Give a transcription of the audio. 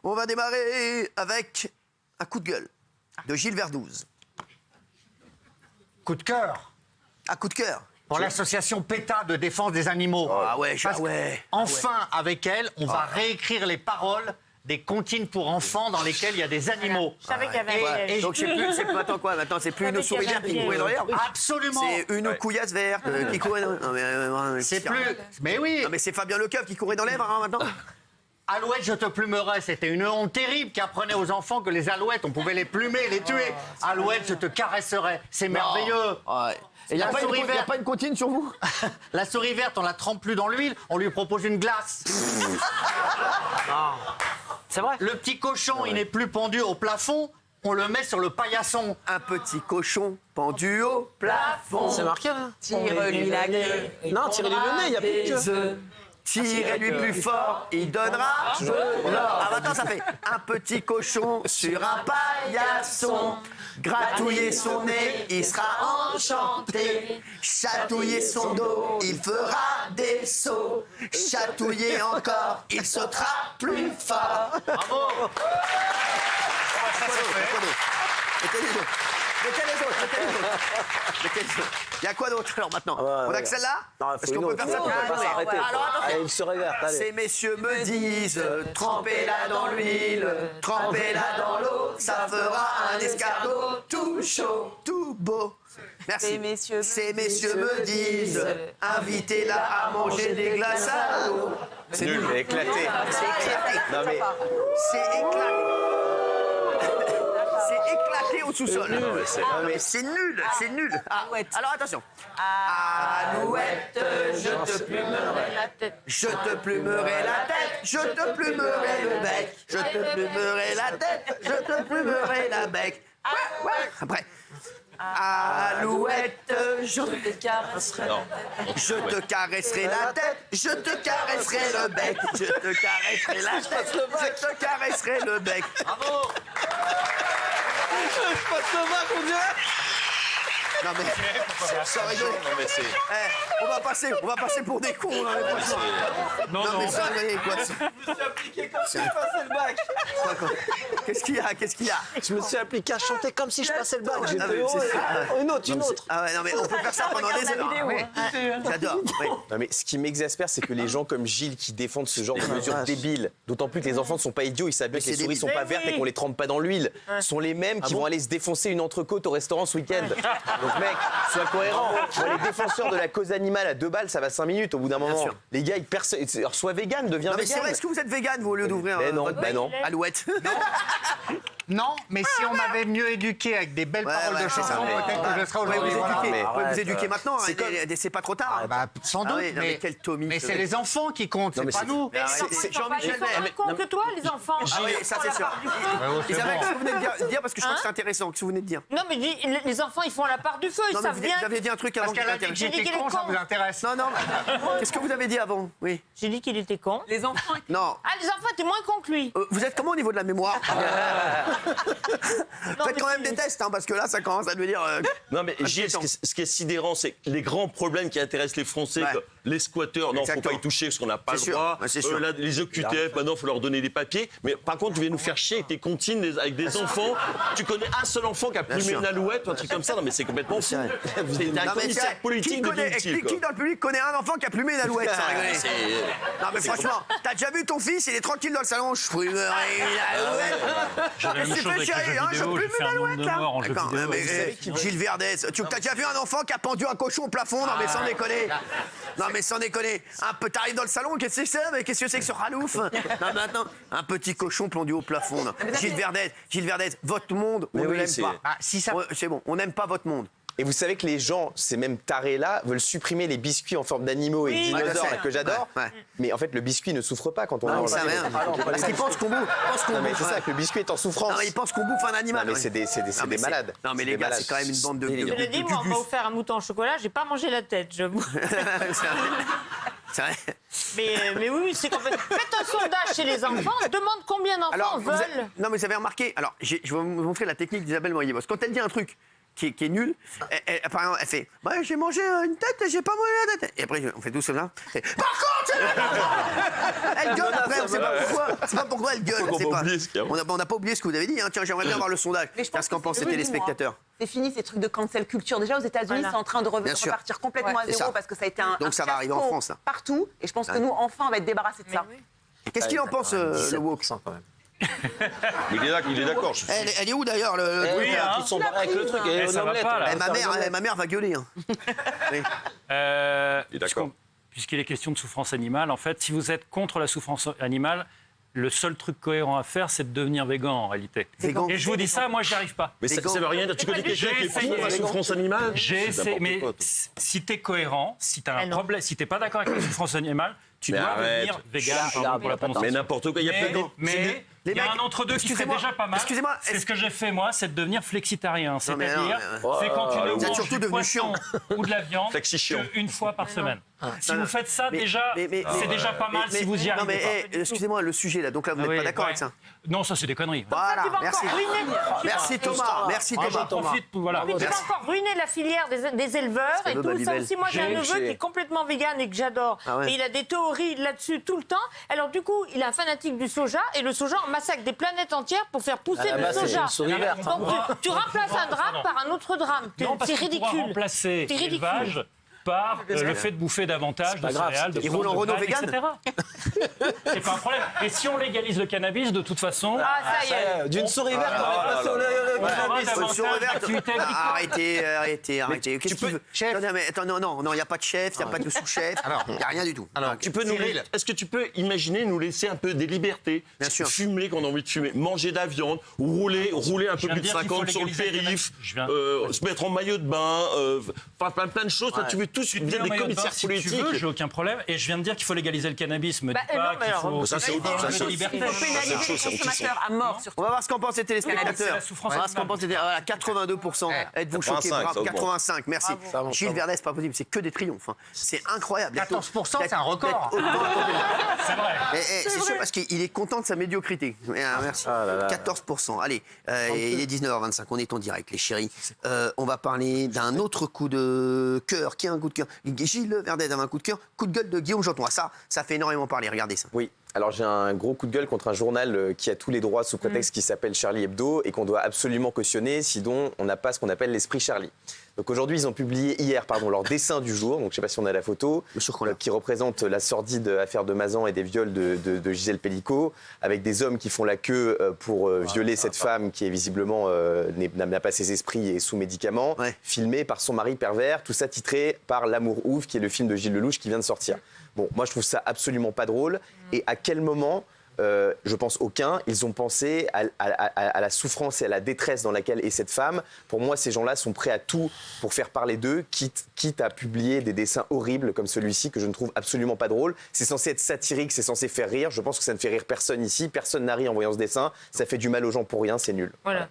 On va démarrer avec un coup de gueule de Gilles Verdouze. Coup de cœur Un coup de cœur. pour l'association PETA de défense des animaux. Ah ouais, Parce que, ouais. enfin, avec elle, on va réécrire les paroles des comptines pour enfants dans lesquelles il y a des animaux. Je savais qu'il y avait un piège. Donc c'est plus attends quoi maintenant, c'est plus une souris verte qui courait dans l'herbe. Absolument. C'est une couillasse verte qui courait dans l'herbe. C'est plus... Mais oui. Non mais c'est Fabien Lecoeuf qui courait dans l'herbe maintenant. Alouette, je te plumerai. C'était une honte terrible qui apprenait aux enfants que les alouettes, on pouvait les plumer, les tuer. Alouette, je te caresserai. C'est merveilleux. Ouais. Et il n'y a pas une comptine sur vous? La souris verte, on la trempe plus dans l'huile, on lui propose une glace. C'est vrai. Le petit cochon, il n'est plus pendu au plafond, on le met sur le paillasson. Un petit cochon pendu au plafond. C'est marqué, là. Tire-lui la queue. Non, tirez-lui le nez, il n'y a plus de queue. Tirez-lui plus fort, il donnera de l'or. Ah, maintenant, ça fait un petit cochon sur un paillasson. Gratouiller son nez, il sera enchanté. Chatouiller son dos, il fera des sauts. Chatouiller encore, il sautera plus fort. Bravo. Il y a quoi d'autre alors maintenant? On a que celle-là? Est-ce qu'on peut faire ça? On peut pas s'arrêter. Allez, une souris verte, allez. Ces messieurs me disent, trempez-la dans l'huile, trempez-la dans l'eau, ça fera un escargot tout chaud, tout beau. Merci. Ces messieurs me disent, invitez-la à manger des glaces à l'eau. C'est nul, éclaté. C'est éclaté. Non mais... C'est éclaté. C'est éclaté au sous-sol. C'est nul, c'est nul. Ah, alors attention. Alouette, je te plumerai la tête. Je te plumerai la tête. Je te plumerai le bec. Je te plumerai la tête. Je te plumerai la bec. Après. Alouette, je te caresserai la tête. Je te caresserai la tête. Je te caresserai le bec. Je te caresserai la tête. Je te caresserai le bec. Bravo. Je passe le bac, on dirait. Non mais, sans rigoler. On va passer pour des cons. Non mais sans rigoler quoi. Je me suis appliqué comme si je passais le bac. Qu'est-ce qu'il y a? Je me suis appliqué à chanter comme si je passais le bac. J'étais mais heureux. c'est- Une autre. Ah ouais, non mais on peut faire ça pendant des heures. Oui. J'adore. Oui. Non mais ce qui m'exaspère, c'est que les gens comme Gilles qui défendent ce genre de mesures débiles, d'autant plus que les enfants ne sont pas idiots, ils savent bien que c'est les souris débile. sont pas vertes et qu'on les trempe pas dans l'huile, sont les mêmes qui vont aller se défoncer une entrecôte au restaurant ce week-end. Donc mec, sois cohérent. Moi, les défenseurs de la cause animale à 2 balles, ça va 5 minutes au bout d'un moment. sûr. Les gars, alors sois vegan, deviens Non mais c'est vegan. vrai, est-ce que vous êtes vegan vous au lieu d'ouvrir Mais non, votre bah non. Alouette? Non, mais si on m'avait mieux éduqué avec des belles paroles de c'est ça, chansons, mais- peut-être que je serais Vous pouvez aujourd'hui. vous éduquer, mais- vous pouvez vous éduquer Arrête, maintenant, c'est pas trop tard. Bah, sans doute, oui, non, mais quel Tommy, mais ce c'est mec. les enfants qui comptent, Non, c'est mais pas c'est- nous. C'est Jean-Michel Ils sont Bell. plus cons que toi, les enfants. Ah oui, ça c'est sûr. c'est Isabelle, bon. qu'est-ce que vous venez de dire parce que je crois que c'est intéressant, qu'est-ce que vous venez de dire? Non, mais les enfants, ils font la part du feu, ils Non mais savent bien. vous aviez dit un truc avant Parce qui qu'elle a dit que m'intéresse. J'ai dit j'étais qu'il est con, ça con. vous intéresse. Non, qu'est-ce que vous avez dit avant? Oui. J'ai dit qu'il était con. Les enfants. Non. Ah, les enfants étaient moins cons que lui. Vous êtes comment au niveau de la mémoire? Non, Faites mais quand même c'est- des tests, hein, parce que là, ça commence à devenir... Non mais Gilles, ce qui est sidérant, c'est que les grands problèmes qui intéressent les Français, Ouais. comme les squatteurs, non, faut Exactement. pas y toucher parce qu'on n'a pas C'est le sûr. droit. Ouais, c'est sûr. Là, les OQTF, maintenant, faut leur donner des papiers. Mais par contre, tu viens nous faire chier avec tes comptines avec des enfants. Tu connais un seul enfant qui a plumé sûr. une alouette ou un truc comme ça. Non mais c'est complètement fou. vrai. C'est un Non, mais c'est commissaire vrai. politique de inutile, quoi. Qui dans le public connaît un enfant qui a plumé une alouette sans rigoler? Non mais franchement, t'as déjà vu ton fils, il est tranquille dans le salon, je plumerai une alouette. J'ai la même Qu'est-ce que chose tu fais, avec les chérie, jeux hein, je vidéo, plume j'ai fait une un nombre alouette de là. morts en jeu D'accord, vidéo. mais, Gilles Verdez, t'as déjà vu un enfant qui a pendu un cochon au plafond? Non mais sans déconner. Non mais sans déconner. T'arrives dans le salon, qu'est-ce que c'est ça? Mais qu'est-ce que c'est que ce ralouf? Non mais attends, un petit cochon pendu au plafond. Non. Gilles Verdez, votre monde, on Mais ne oui, l'aime c'est- pas. Ah, si ça... C'est bon, on n'aime pas votre monde. Et vous savez que les gens, ces mêmes tarés-là, veulent supprimer les biscuits en forme d'animaux et de Oui. Ouais, je dinosaures sais. là, que j'adore. Ouais. Mais en fait, le biscuit ne souffre pas quand on Non, mange. ça rien. Parce qu'ils pensent qu'on bouffe. Non mais c'est ça, que le biscuit est en souffrance. Non, mais ils pensent qu'on bouffe un animal. Non, mais c'est des Non, mais des malades. Non, mais C'est les des gars, malades. c'est quand même une bande de. Je le dis, moi, on m'a offert un mouton au chocolat, j'ai pas mangé la tête, je vous. C'est vrai. Mais oui, c'est complètement. Faites un sondage chez les enfants, demande combien d'enfants Alors, veulent. non, mais vous avez remarqué. Alors, je vais vous montrer la technique d'Isabelle Moyer. Parce que quand elle dit un truc qui est nulle. Par exemple, elle fait bah, j'ai mangé une tête et j'ai pas mangé la tête. Et après, on fait tout cela. Par contre, elle gueule après, on sait pas pourquoi. C'est pas pourquoi elle gueule. On va oublier ce qu'il y a. On n'a pas oublié ce que vous avez dit. Hein. Tiens, j'aimerais bien voir le sondage. Mais je pense Qu'est-ce qu'en que pensent c'est les devenu, téléspectateurs? C'est fini ces trucs de cancel culture. Déjà aux États-Unis, Voilà. c'est en train de Bien sûr. repartir complètement à c'est zéro ça. parce que ça a été un Donc ça va arriver en fiasco France, là. partout. Et je pense que nous, enfin, on va être débarrassés de ça. Qu'est-ce qu'il en pense, le woke? 17% quand même. Mais il est d'accord. Elle est où d'ailleurs le truc, là Ils sont barrés avec le truc. Et ça va l'omelette, pas, là. on va faire une Ma mère va gueuler. Hein. Oui. Il est d'accord. Puisqu'il est question de souffrance animale, en fait, si vous êtes contre la souffrance animale, le seul truc cohérent à faire, c'est de devenir végan en réalité. Végan. Et je vous dis ça, moi, j'y arrive pas. Mais ça veut rien dire. Tu connais quelqu'un qui est essayé. contre la souffrance animale? J'ai C'est essayé, n'importe mais quoi, toi. si t'es cohérent, si t'as un non. problème, si t'es pas d'accord avec la souffrance animale, tu Mais dois arrête. devenir végan, pardon pour la Mais prononciation. n'importe quoi. Il y a plein de. Mais il y a un entre-deux qui serait Excusez-moi, déjà pas mal. excusez-moi, C'est est-ce- ce que j'ai fait, moi, c'est de devenir flexitarien. mais C'est-à-dire, non, c'est quand tu ne vous êtes manges surtout du devenu poisson ou de la viande Flexi-chiant. qu'une fois par semaine. Si non, vous faites ça, mais- déjà, mais- c'est déjà pas mal si vous y Non, arrivez mais pas. excusez-moi, le sujet là, donc là, vous n'êtes Oui, pas d'accord ouais. avec ça? Non, ça, c'est des conneries. Voilà, tu vas merci. encore ruiner. Merci Thomas, merci Moi, Thomas. j'en profite pour, voilà. Puis tu vas Merci. encore ruiner la filière des éleveurs et Salut, tout ça Babybel. aussi. Moi, j'ai un J'ai- neveu qui est complètement vegan et que j'adore. Ah ouais. Et il a des théories là-dessus tout le temps. Alors du coup, il est un fanatique du soja et le soja on massacre des planètes entières pour faire pousser la du base, c'est soja. une souris verte. Donc tu remplaces un drame par un autre drame. Non, parce C'est qu'on pourra ridicule. remplacer C'est ridicule. l'élevage par le fait de bouffer davantage de grave, céréales, de Il roule en plantes, de Renault graines, vegan etc. C'est pas un problème. Et si on légalise le cannabis, de toute façon, Ah ça y est. D'une souris verte, on est passé au on aura cannabis. davantage Sur le vert, d'activités agricoles. arrêtez. Qu'est-ce qu'il veut? Attendez, mais attends, non, il n'y a pas de chef, il n'y a pas de sous-chef, il n'y a rien du tout. Alors, tu peux nous. Est-ce que tu peux imaginer nous laisser un peu des libertés? Bien sûr. Fumer quand on a envie de fumer, manger de la viande, rouler un peu viens plus de de dire qu'il faut 50 sur le légaliser le périph', cannabis. Je viens- se mettre en maillot de bain, enfin plein de choses. Toi, tu veux tous Tu te devenir mets en des maillot de bain commissaires si tu politiques. veux, j'ai aucun problème. Et je viens de dire qu'il faut légaliser le cannabis. Me dis Bah, pas non, mais qu'il alors, faut. ça, c'est autre chose, ça, c'est autre liberté. Il faut c'est pénaliser autre les chose, c'est autre consommateurs à mort, surtout. On va voir ce qu'en pensent les C'est la téléspectateurs. souffrance On va voir ce qu'en animale. pensent les voilà, 82%. Êtes-vous choqués? 85, Bravo, ça augmente. 85, merci. Bravo. Gilles Verdez, c'est pas possible, c'est que des triomphes. Hein. C'est incroyable. 14%, c'est un record. C'est vrai. C'est sûr parce qu'il est content de sa médiocrité. Merci. 14%. Allez, il est 19h25, on est en direct, les chéris. On va parler d'un autre coup de cœur. Qui a un coup de cœur? Gilles Verdez avait un coup de cœur. Coup de gueule de Guillaume Janton. Ah, ça fait énormément parler. Regardez ça. Oui. Alors j'ai un gros coup de gueule contre un journal qui a tous les droits sous prétexte qui s'appelle Charlie Hebdo et qu'on doit absolument cautionner, sinon on n'a pas ce qu'on appelle l'esprit Charlie. Donc aujourd'hui, ils ont publié hier leur dessin du jour, donc je ne sais pas si on a la photo, qui représente la sordide affaire de Mazan et des viols de Gisèle Pellicot, avec des hommes qui font la queue pour violer cette femme qui est visiblement n'a pas ses esprits et est sous médicaments, filmée par son mari pervers, tout ça titré par L'amour ouf, qui est le film de Gilles Lelouch qui vient de sortir. Bon, moi je trouve ça absolument pas drôle. Et à quel moment, je pense aucun, ils ont pensé à la souffrance et à la détresse dans laquelle est cette femme. Pour moi, ces gens-là sont prêts à tout pour faire parler d'eux, quitte à publier des dessins horribles comme celui-ci que je ne trouve absolument pas drôle. C'est censé être satirique, c'est censé faire rire. Je pense que ça ne fait rire personne ici. Personne n'a ri en voyant ce dessin. Ça fait du mal aux gens pour rien, c'est nul. Voilà.